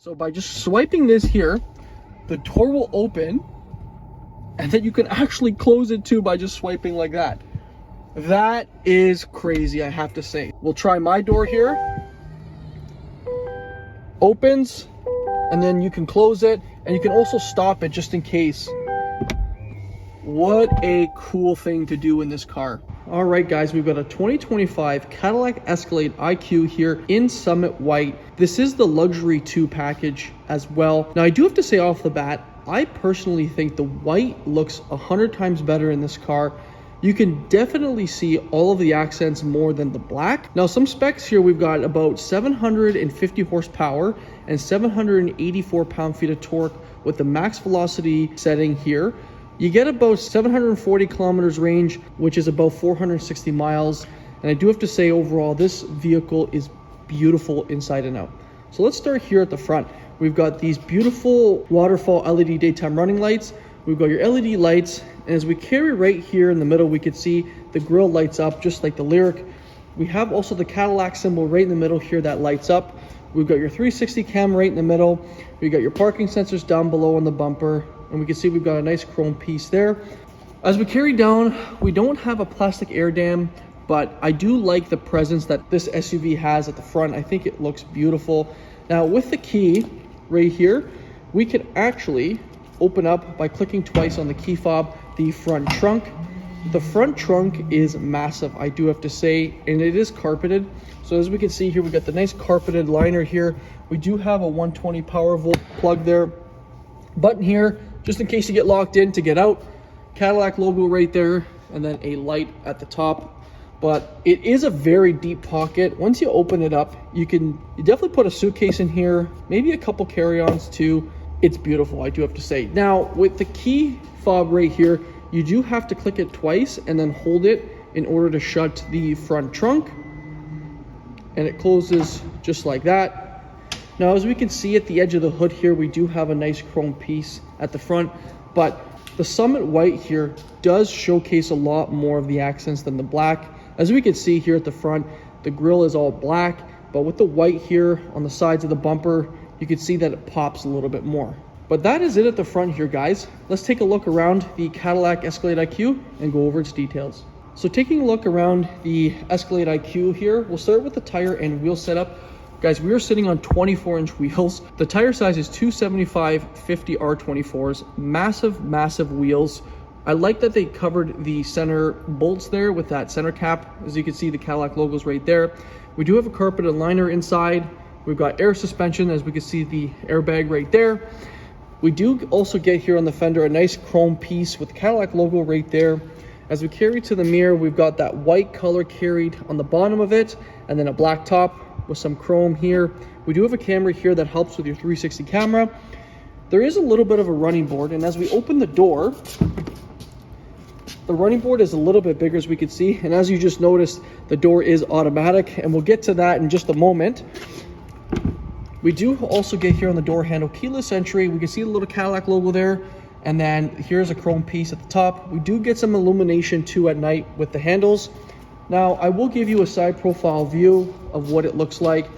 So by just swiping this here, the door will open, and then you can actually close it too by just swiping like that. That is crazy, I have to say. We'll try my door here. Opens, and then you can close it, and you can also stop it just in case. What a cool thing to do in this car. All right, guys, we've got a 2025 Cadillac Escalade IQ here in Summit White. This is the Luxury 2 package as well. Now, I do have to say off the bat, I personally think the white looks 100 times better in this car. You can definitely see all of the accents more than the black. Now, some specs here, we've got about 750 horsepower and 784 pound-feet of torque with the max velocity setting here. You get about 740 kilometers range, which is about 460 miles. And I do have to say overall, this vehicle is beautiful inside and out. So let's start here at the front. We've got these beautiful waterfall LED daytime running lights. We've got your LED lights. And as we carry right here in the middle, we can see the grille lights up just like the Lyriq. We have also the Cadillac symbol right in the middle here that lights up. We've got your 360 camera right in the middle. We've got your parking sensors down below on the bumper. And we can see we've got a nice chrome piece there. As we carry down, we don't have a plastic air dam, but I do like the presence that this SUV has at the front. I think it looks beautiful. Now with the key right here, we can actually open up by clicking twice on the key fob the front trunk. The front trunk is massive, I do have to say, and it is carpeted. So as we can see here, we got the nice carpeted liner here. We do have a 120 power volt plug there. Button here, just in case you get locked in to get out. Cadillac logo right there, and then a light at the top. But it is a very deep pocket. Once you open it up, you definitely put a suitcase in here, maybe a couple carry-ons too. It's beautiful, I do have to say. Now, with the key fob right here, you do have to click it twice and then hold it in order to shut the front trunk. And it closes just like that. Now, as we can see at the edge of the hood here, we do have a nice chrome piece at the front, but the Summit White here does showcase a lot more of the accents than the black. As we can see here at the front, the grille is all black, but with the white here on the sides of the bumper, you can see that it pops a little bit more. But that is it at the front here, guys. Let's take a look around the Cadillac Escalade IQ and go over its details. So taking a look around the Escalade IQ here, we'll start with the tire and wheel setup. Guys, we are sitting on 24-inch wheels. The tire size is 275/50 R24s, massive wheels. I like that they covered the center bolts there with that center cap. As you can see, the Cadillac logo's right there. We do have a carpeted liner inside. We've got air suspension, as we can see the airbag right there. We do also get here on the fender a nice chrome piece with the Cadillac logo right there. As we carry to the mirror, we've got that white color carried on the bottom of it, and then a black top with some chrome here. We do have a camera here that helps with your 360 camera. There is a little bit of a running board, and as we open the door, the running board is a little bit bigger, as we can see, and as you just noticed, the door is automatic, and we'll get to that in just a moment. We do also get here on the door handle keyless entry. We can see the little Cadillac logo there, and then here's a chrome piece at the top. We do get some illumination too at night with the handles. Now, I will give you a side profile view of what it looks like.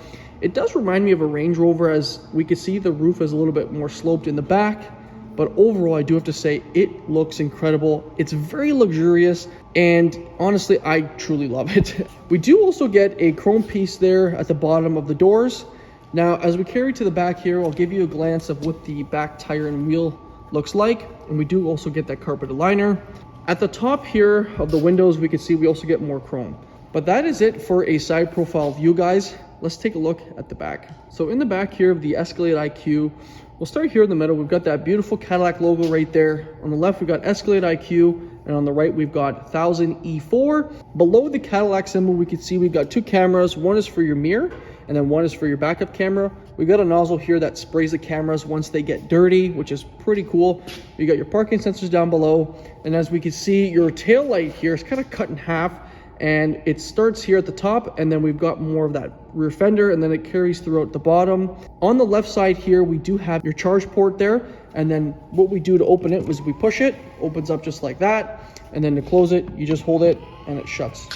It does remind me of a Range Rover, as we can see the roof is a little bit more sloped in the back, but overall, I do have to say it looks incredible. It's very luxurious, and honestly, I truly love it. We do also get a chrome piece there at the bottom of the doors. Now, as we carry to the back here, I'll give you a glance of what the back tire and wheel looks like, and we do also get that carpeted liner. At the top here of the windows, we can see we also get more chrome. But that is it for a side profile view, guys. Let's take a look at the back. So in the back here of the Escalade IQ, we'll start here in the middle. We've got that beautiful Cadillac logo right there. On the left, we've got Escalade IQ, and on the right, we've got 1000 E4. Below the Cadillac symbol, we can see we've got two cameras. One is for your mirror, and then one is for your backup camera. We've got a nozzle here that sprays the cameras once they get dirty, which is pretty cool. You got your parking sensors down below, and as we can see, your tail light here is kind of cut in half, and it starts here at the top, and then we've got more of that rear fender, and then it carries throughout the bottom. On the left side here, we do have your charge port there, and then what we do to open it is we push it, opens up just like that, and then to close it, you just hold it, and it shuts.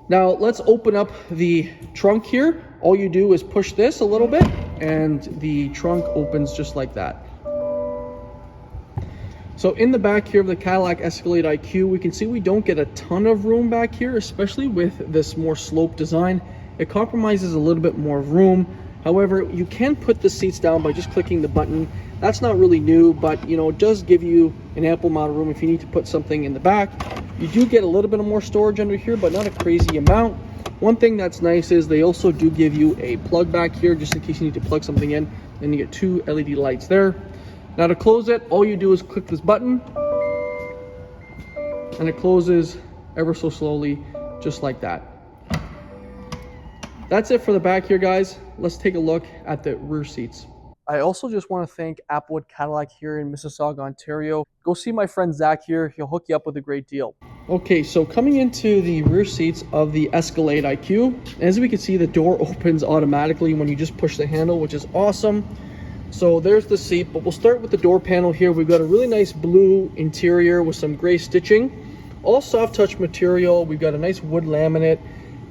Now let's open up the trunk here. All you do is push this a little bit, and the trunk opens just like that. So in the back here of the Cadillac Escalade IQ, we can see we don't get a ton of room back here, especially with this more sloped design. It compromises a little bit more room. However, you can put the seats down by just clicking the button. That's not really new, but you know, it does give you an ample amount of room if you need to put something in the back. You do get a little bit of more storage under here, but not a crazy amount. One thing that's nice is they also do give you a plug back here, just in case you need to plug something in. Then you get 2 LED lights there. Now to close it, all you do is click this button and it closes ever so slowly, just like that. That's it for the back here, guys. Let's take a look at the rear seats. I also just want to thank Applewood Cadillac here in Mississauga, Ontario. Go see my friend Zach here. He'll hook you up with a great deal. Okay, so coming into the rear seats of the Escalade IQ, as we can see, the door opens automatically when you just push the handle, which is awesome. So there's the seat, but we'll start with the door panel here. We've got a really nice blue interior with some gray stitching, all soft touch material. We've got a nice wood laminate.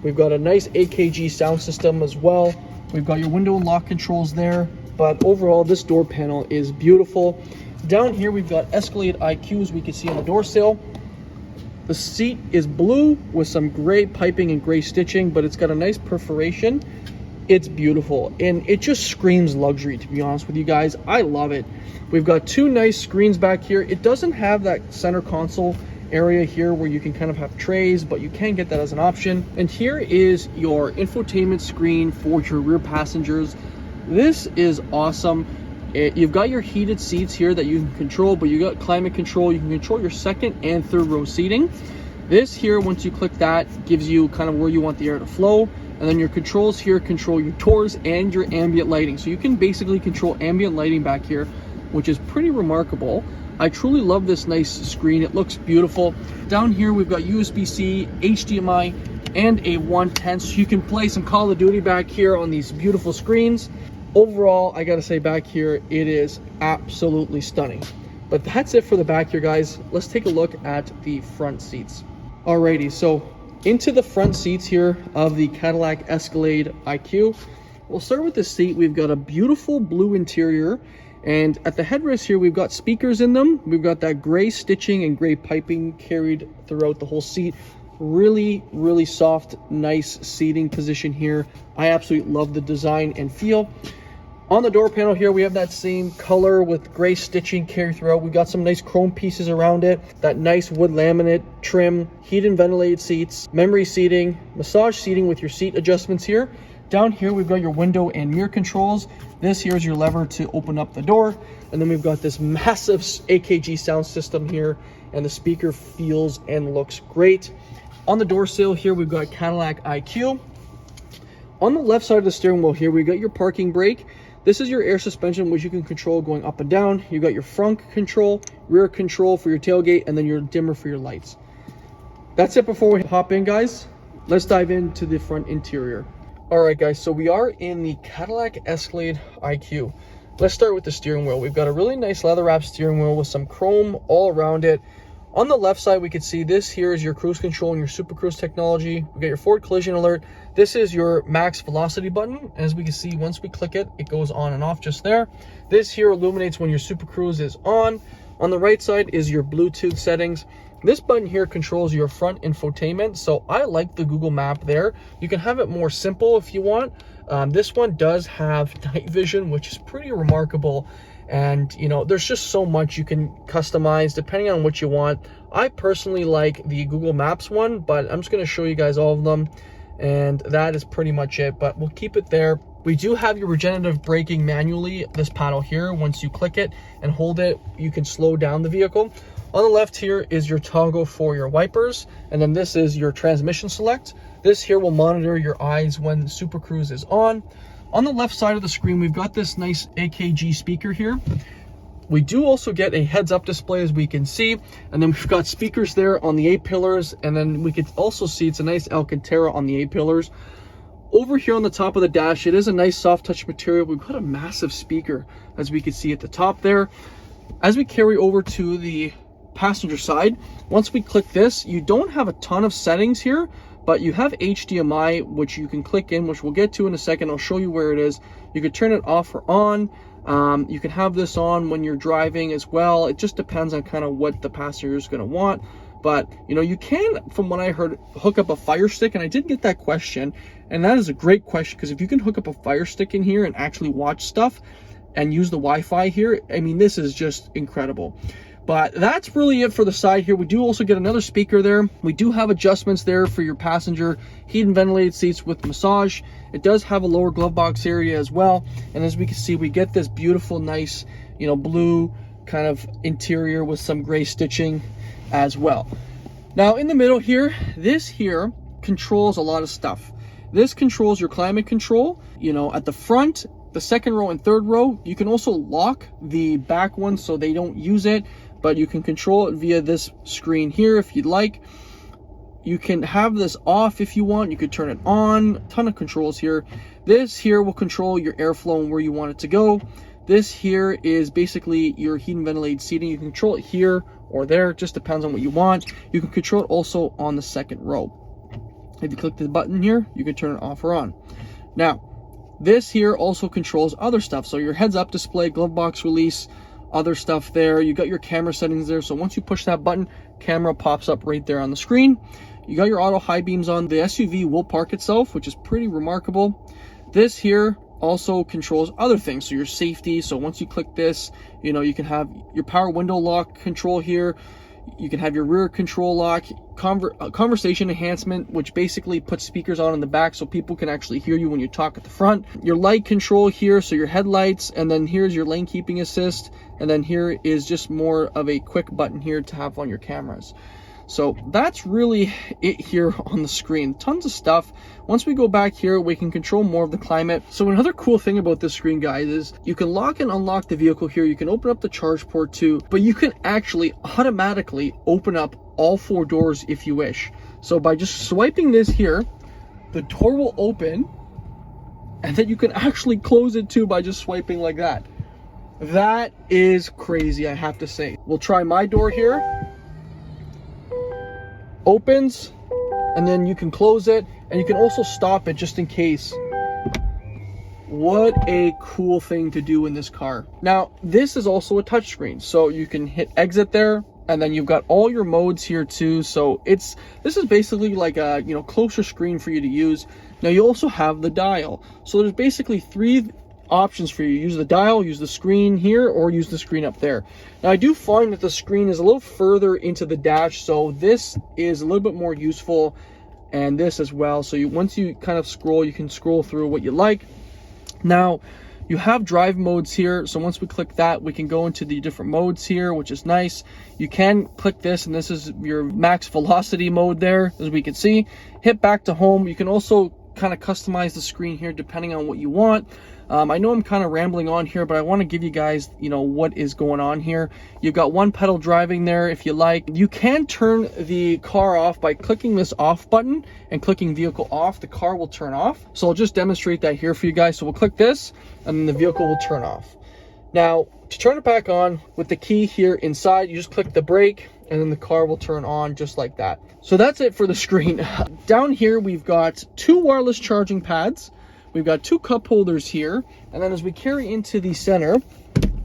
We've got a nice AKG sound system as well. We've got your window and lock controls there, but overall this door panel is beautiful. Down here we've got Escalade IQs we can see on the door sill. The seat is blue with some gray piping and gray stitching, but it's got a nice perforation. It's beautiful and it just screams luxury, to be honest with you guys. I love it. We've got 2 nice screens back here. It doesn't have that center console area here where you can kind of have trays, but you can get that as an option. And here is your infotainment screen for your rear passengers. This is awesome. You've got your heated seats here that you can control, but you got climate control. You can control your 2nd and 3rd row seating. This here, once you click that, gives you kind of where you want the air to flow. And then your controls here control your doors and your ambient lighting. So you can basically control ambient lighting back here, which is pretty remarkable. I truly love this nice screen. It looks beautiful. Down here, we've got USB-C, HDMI, and a 110. So you can play some Call of Duty back here on these beautiful screens. Overall, I gotta say back here, it is absolutely stunning. But that's it for the back here, guys. Let's take a look at the front seats. Alrighty, so into the front seats here of the Cadillac Escalade IQ. We'll start with the seat. We've got a beautiful blue interior, and at the headrest here we've got speakers in them. We've got that gray stitching and gray piping carried throughout the whole seat. Really soft, nice seating position here. I absolutely love the design and feel. On the door panel here, we have that same color with gray stitching carried throughout. We got some nice chrome pieces around it, that nice wood laminate trim, heated and ventilated seats, memory seating, massage seating with your seat adjustments here. Down here, we've got your window and mirror controls. This here is your lever to open up the door. And then we've got this massive AKG sound system here, and the speaker feels and looks great. On the door sill here, we've got Cadillac IQ. On the left side of the steering wheel here, we've got your parking brake. This is your air suspension, which you can control going up and down. You got your front control, rear control for your tailgate, and then your dimmer for your lights. That's it before we hop in, guys. Let's dive into the front interior. All right, guys, so we are in the Cadillac Escalade IQ. Let's start with the steering wheel. We've got a really nice leather wrapped steering wheel with some chrome all around it. On the left side, we can see this here is your cruise control and your Super Cruise technology. We got your forward collision alert. This is your max velocity button. As we can see, once we click it, it goes on and off just there. This here illuminates when your Super Cruise is on. On the right side is your Bluetooth settings. This button here controls your front infotainment. So I like the Google map there. You can have it more simple if you want. This one does have night vision, which is pretty remarkable. And you know, there's just so much you can customize depending on what you want. I personally like the Google Maps one, but I'm just going to show you guys all of them, and that is pretty much it, but we'll keep it there. We do have your regenerative braking manually, this paddle here. Once you click it and hold it, you can slow down the vehicle. On the left here is your toggle for your wipers, and then this is your transmission select. This here will monitor your eyes when Super Cruise is on. On the left side of the screen, we've got this nice AKG speaker here. We do also get a heads-up display, as we can see, and then we've got speakers there on the A-pillars, and then we could also see it's a nice Alcantara on the A-pillars. Over here on the top of the dash, it is a nice soft touch material. We've got a massive speaker, as we can see at the top there. As we carry over to the passenger side, once we click this, you don't have a ton of settings here, but you have HDMI, which you can click in, which we'll get to in a second. I'll show you where it is. You could turn it off or on. You can have this on when you're driving as well. It just depends on kind of what the passenger is going to want. But, you know, you can, from what I heard, hook up a Fire Stick, and I did get that question, and that is a great question, because if you can hook up a Fire Stick in here and actually watch stuff and use the Wi-Fi here, I mean, this is just incredible. But that's really it for the side here. We do also get another speaker there. We do have adjustments there for your passenger, heat and ventilated seats with massage. It does have a lower glove box area as well. And as we can see, we get this beautiful, nice, you know, blue kind of interior with some gray stitching as well. Now in the middle here, this here controls a lot of stuff. This controls your climate control, you know, at the front, the second row and third row. You can also lock the back one so they don't use it, but you can control it via this screen here if you'd like. You can have this off if you want. You could turn it on. A ton of controls here. This here will control your airflow and where you want it to go. This here is basically your heat and ventilated seating. You can control it here or there. It just depends on what you want. You can control it also on the second row. If you click the button here, you can turn it off or on. Now, this here also controls other stuff. So your heads-up display, glove box release, other stuff there. You got your camera settings there. So once you push that button, camera pops up right there on the screen. You got your auto high beams on. The SUV will park itself, which is pretty remarkable. This here also controls other things, so your safety. So once you click this, you know, you can have your power window lock control here. You can have your rear control lock, conversation enhancement, which basically puts speakers on in the back so people can actually hear you when you talk at the front. Your light control here, so your headlights, and then here's your lane keeping assist, and then here is just more of a quick button here to have on your cameras. So that's really it here on the screen. Tons of stuff. Once we go back here, we can control more of the climate. So another cool thing about this screen, guys, is you can lock and unlock the vehicle here. You can open up the charge port too, but you can actually automatically open up all 4 doors if you wish. So by just swiping this here, the door will open, and then you can actually close it too by just swiping like that. That is crazy, I have to say. We'll try my door here. Opens, and then you can close it, and you can also stop it just in case. What a cool thing to do in this car. Now, this is also a touchscreen, so you can hit exit there, and then you've got all your modes here too. So this is basically like a, you know, closer screen for you to use. Now you also have the dial. So there's basically 3 options for you. Use the dial, use the screen here, or use the screen up there. Now I do find that the screen is a little further into the dash, so this is a little bit more useful, and this as well. So once you kind of scroll, you can scroll through what you like. Now you have drive modes here, so once we click that, we can go into the different modes here, which is nice. You can click this, and this is your max velocity mode there, as we can see. Hit back to home. You can also kind of customize the screen here depending on what you want. I know I'm kind of rambling on here, but I want to give you guys, you know, what is going on here. You've got one pedal driving there if you like. You can turn the car off by clicking this off button and clicking vehicle off. The car will turn off. So I'll just demonstrate that here for you guys. So we'll click this, and then the vehicle will turn off. Now, to turn it back on with the key here inside, you just click the brake, and then the car will turn on just like that. So that's it for the screen. Down here, we've got 2 wireless charging pads. We've got 2 cup holders here, and then as we carry into the center,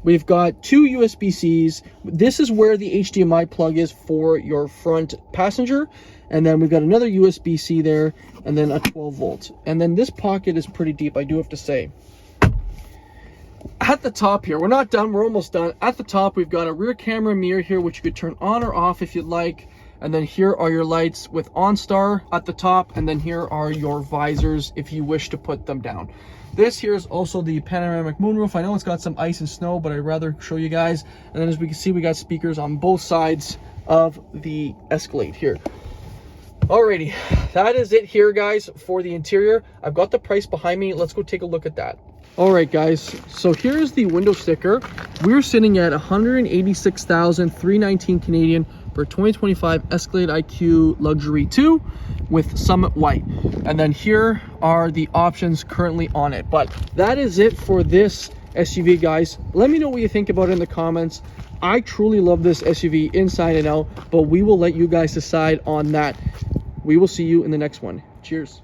we've got 2 USB-Cs. This is where the HDMI plug is for your front passenger, and then we've got another USB-C there, and then a 12 volt. And then this pocket is pretty deep, I do have to say. At the top here, we're not done, we're almost done. At the top, we've got a rear camera mirror here, which you could turn on or off if you'd like. And then here are your lights with OnStar at the top, and then here are your visors if you wish to put them down. This here is also the panoramic moonroof. I know it's got some ice and snow, but I'd rather show you guys. And then as we can see, we got speakers on both sides of the Escalade here. Alrighty, that is it here, guys, for the interior. I've got the price behind me. Let's go take a look at that. Alright guys, so here's the window sticker. We're sitting at 186,319 Canadian for 2025 Escalade IQ Luxury 2 with Summit White. And then here are the options currently on it. But that is it for this SUV, guys. Let me know what you think about it in the comments. I truly love this SUV inside and out, but we will let you guys decide on that. we will see you in the next one. Cheers.